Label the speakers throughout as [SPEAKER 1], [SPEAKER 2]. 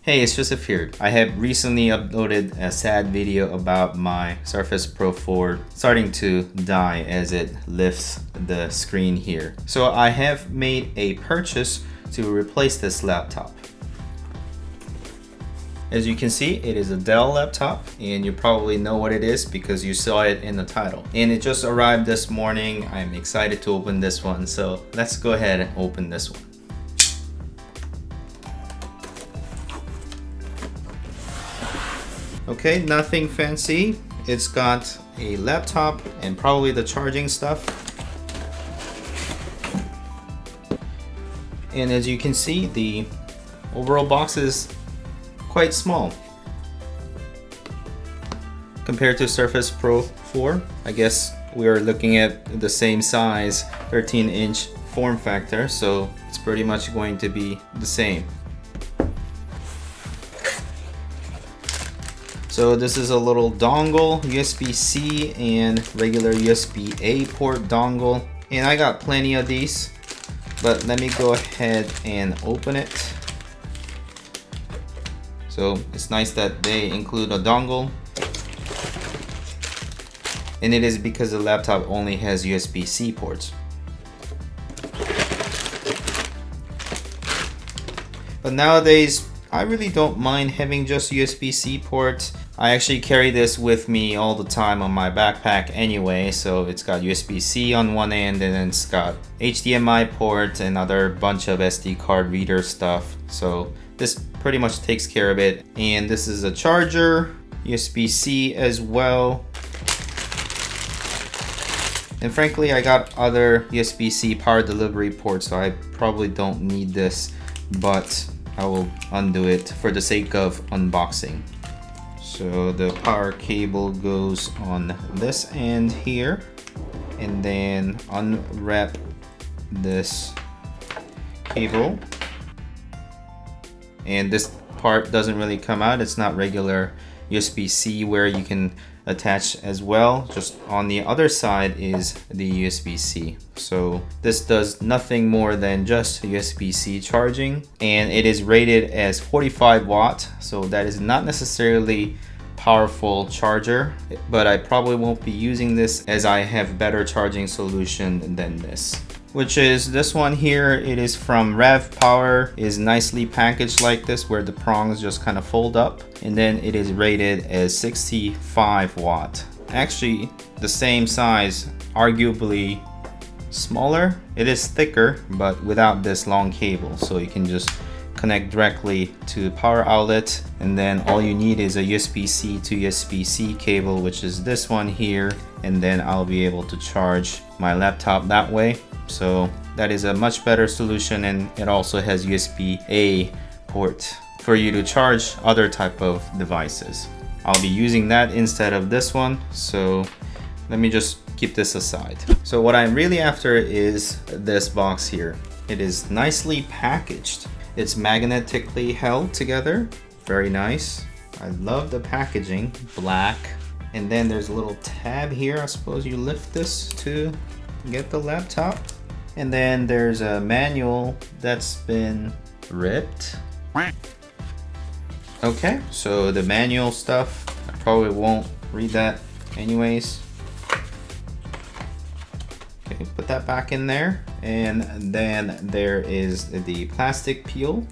[SPEAKER 1] Hey, it's Joseph here. I have recently uploaded a sad video about my Surface Pro 4 starting to die as it lifts the screen here. So I have made a purchase to replace this laptop. As you can see, it is a Dell laptop, and you probably know what it is because you saw it in the title. And it just arrived this morning. I'm excited to open this one, so let's go ahead and open this one. Okay, nothing fancy. It's got a laptop and probably the charging stuff. And as you can see, the overall box is quite small compared to Surface Pro 4. I guess we are looking at the same size, 13-inch form factor, so it's pretty much going to be the same. So this is a little dongle, USB-C and regular USB-A port dongle. And I got plenty of these, but let me go ahead and open it. So it's nice that they include a dongle. And it is because the laptop only has USB-C ports. But nowadays, I really don't mind having just USB-C ports. I actually carry this with me all the time on my backpack anyway, so it's got USB-C on one end and then it's got HDMI port and other bunch of SD card reader stuff. So this pretty much takes care of it. And this is a charger, USB-C as well. And frankly, I got other USB-C power delivery ports, so I probably don't need this, but I will undo it for the sake of unboxing. So the power cable goes on this end here, and then unwrap this cable. And this part doesn't really come out. It's not regular USB-C where you can attach as well. Just on the other side is the USB-C. So this does nothing more than just USB-C charging, and it is rated as 45 watt. So that is not necessarily powerful charger, but I probably won't be using this as I have better charging solution than this, which is this one here. It is from RAVPower, is nicely packaged like this where the prongs just kind of fold up, and then it is rated as 65 watt. Actually the same size, arguably smaller. It is thicker, but without this long cable, so you can just connect directly to the power outlet, and then all you need is a USB-C to USB-C cable, which is this one here, and then I'll be able to charge my laptop that way. So that is a much better solution, and it also has USB-A port for you to charge other type of devices. I'll be using that instead of this one, so let me just keep this aside. So what I'm really after is this box here. It is nicely packaged. It's magnetically held together. Very nice. I love the packaging, black. And then there's a little tab here. I suppose you lift this to get the laptop. And then there's a manual that's been ripped. Okay, so the manual stuff, I probably won't read that anyways. Okay, put that back in there. And then there is the plastic peel.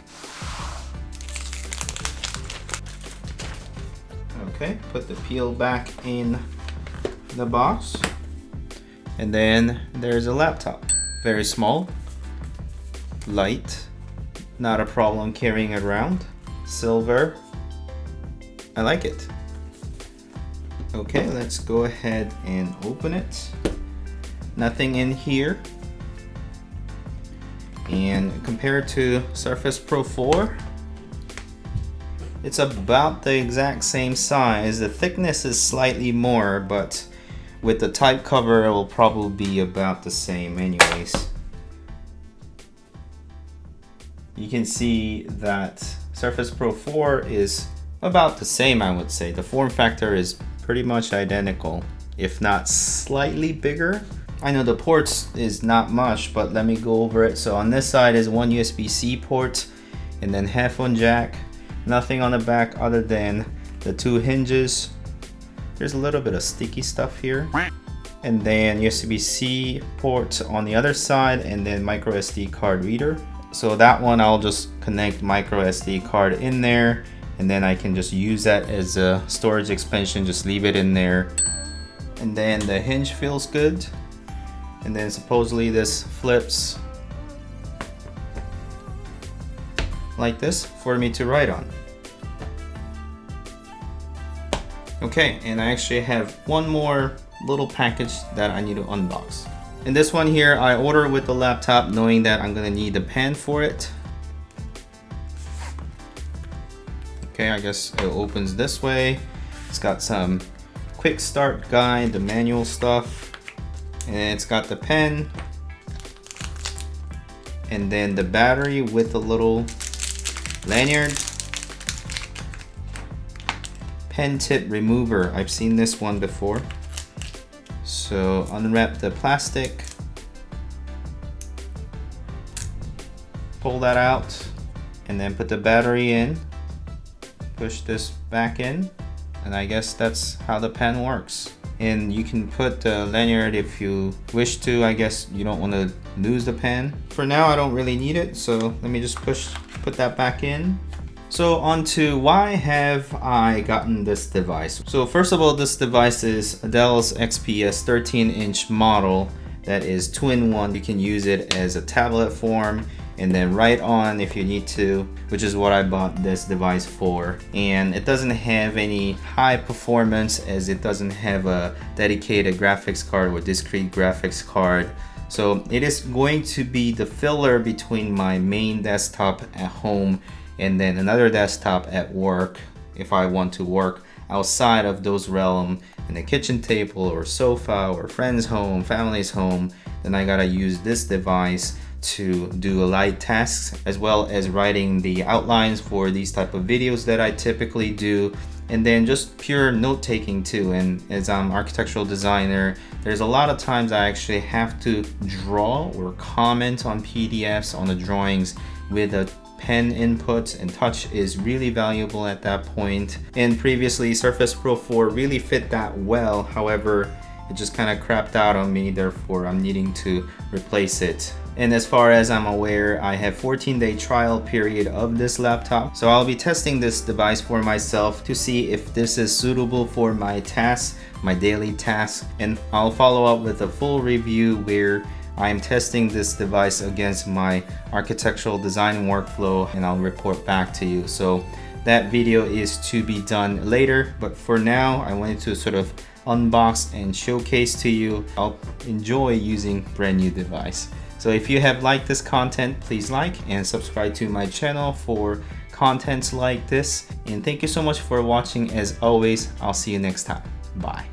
[SPEAKER 1] Okay, put the peel back in the box. And then there's a laptop. Very small, light, not a problem carrying it around. Silver, I like it. Okay, let's go ahead and open it. Nothing in here. And compared to Surface Pro 4, it's about the exact same size. The thickness is slightly more, but with the type cover, it will probably be about the same anyways. You can see that Surface Pro 4 is about the same, I would say. The form factor is pretty much identical, if not slightly bigger. I know the ports is not much, but let me go over it. So on this side is one USB-C port, and then headphone jack, Nothing on the back other than the 2 hinges. There's a little bit of sticky stuff here. And then USB-C port on the other side, and then micro SD card reader. So that one I'll just connect micro SD card in there, and then I can just use that as a storage expansion, just leave it in there. And then the hinge feels good. And then supposedly this flips like this for me to write on. Okay, and I actually have one more little package that I need to unbox. And this one here I ordered with the laptop knowing that I'm gonna need the pen for it. Okay, I guess it opens this way. It's got some quick start guide, the manual stuff, and it's got the pen, and then the battery with a little lanyard. Pen tip remover, I've seen this one before. So unwrap the plastic, pull that out, and then put the battery in, push this back in, and I guess that's how the pen works. And you can put the lanyard if you wish to. I guess you don't want to lose the pen. For now I don't really need it, so let me just put that back in. So on to why have I gotten this device. So first of all, this device is Dell's XPS 13-inch model that is 2-in-1. You can use it as a tablet form and then write on if you need to, which is what I bought this device for. And it doesn't have any high performance as it doesn't have a dedicated graphics card or discrete graphics card. So it is going to be the filler between my main desktop at home and then another desktop at work if I want to work outside of those realm in a kitchen table or sofa or friend's home, family's home. Then I gotta use this device to do light tasks as well as writing the outlines for these type of videos that I typically do, and then just pure note taking too. And as I'm an architectural designer, there's a lot of times I actually have to draw or comment on PDFs on the drawings with a pen input, and touch is really valuable at that point. And previously Surface Pro 4 really fit that well, however it just kind of crapped out on me, therefore I'm needing to replace it. And as far as I'm aware, I have 14-day trial period of this laptop, so I'll be testing this device for myself to see if this is suitable for my tasks, my daily tasks, and I'll follow up with a full review where I'm testing this device against my architectural design workflow, and I'll report back to you. So that video is to be done later, but for now I wanted to sort of unbox and showcase to you. I'll enjoy using brand new device. So if you have liked this content, please like and subscribe to my channel for contents like this. And thank you so much for watching. As always, I'll see you next time. Bye.